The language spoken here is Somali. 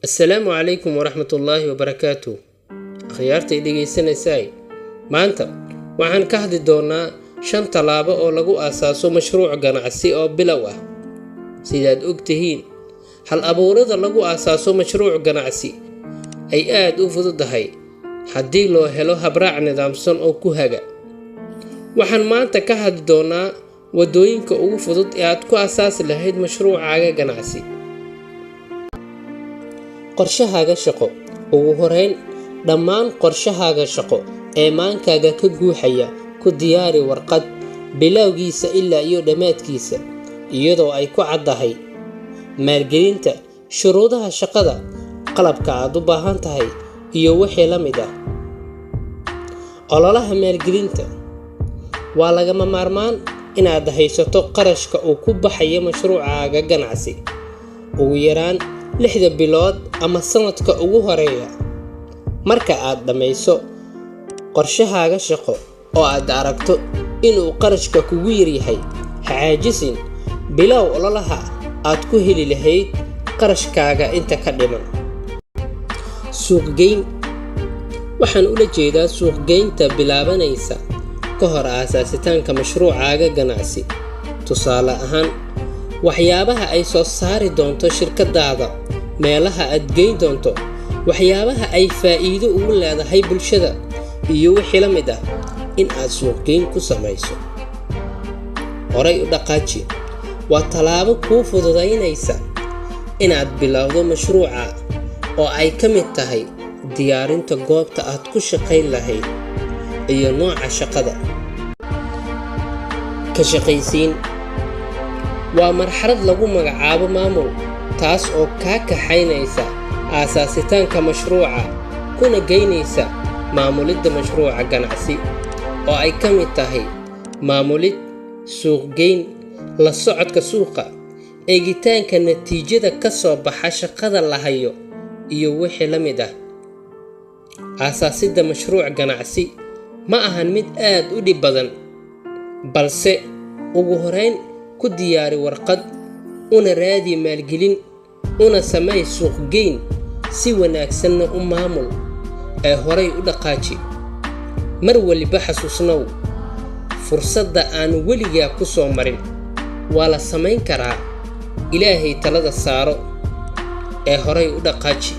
السلام عليكم ورحمة الله وبركاته. خيارتي dhegeysanaysaa maanta waxaan ka hadli doonaa 5 talaabo oo lagu aasaaso mashruuc ganacsi oo bilow ah. sidaad ogtihiin hal abuurada lagu aasaaso mashruuc ganacsi ay aad u fududahay haddii loo helo habraac nidaamsan oo ku haga. waxaan maanta ka hadli doonaa wadooyinka ugu fudud ee aad ku asaasi lahayd mashruucaaga ganacsi. qorshahaaga shaqo. ugu horeyn dhammaan qorshahaaga shaqo ee maankaaga ka guuxaya ku diyaari warqad bilowgiisa ilaa iyo dhammaadkiisa iyadoo ay ku caddahay maalgelinta, shuruudaha shaqada, qalabka aad u baahan tahay iyo wixii la mid ah. ololaha maalgelinta waa lagama maarmaan inaad haysato qarashka uu ku baxayo mashruucaaga ganacsi ugu yaraan 6 bilood ama sanadka ugu horeeya. marka aad dhamayso qorshahaaga shaqo oo aad aragto inuu qarashka kugu yar yahay, ha caajisin, bilow ololaha aad ku heli lahayd qarashkaaga inta ka dhiman. suuqgeyn. waxaan ula jeedaa suuqgeynta bilaabanaysa ka hor aasaasitaanka mashruucaaga ganacsi. tusaale ahaan waxyaabaha ay soo saari doonto shirkadaada, meelaha aad geyn doonto, waxyaabaha ay faa'iido ugu leedahay bulshada iyo wixii la mid ah in aad suuqgeyn ku samayso. horay u dhaqaaji. waa talaabo kuu fududaynaysa inaad bilowdo mashruuca oo ay ka mid tahay diyaarinta goobta aad ku shaqayn lahayd iyo nooca shaqada. ka shaqaysiin waa marxalad lagu magacaabo maamul, taas oo kaa kaxaynaysa aasaasitaanka mashruuca kuna geynaysa maamulidda mashruuca ganacsi oo ay ka mid tahay maamulid, suuqgeyn, la socodka suuqa, eegitaanka natiijada ka soo baxa shaqada la hayo iyo wixii la mid ah. aasaasidda mashruuc ganacsi ma ahan mid aad u dhib badan, balse ugu horeyn ku diyaari warqad, una raadi maalgelin, una samay suuqgeyn, si wanaagsanna u maamul ee horay u dhaqaaji. mar waliba xasuusnow, fursadda aan weligaa ku soo marin waa la samayn karaa. ilaahay talada saaro ee horay u dhaqaaji.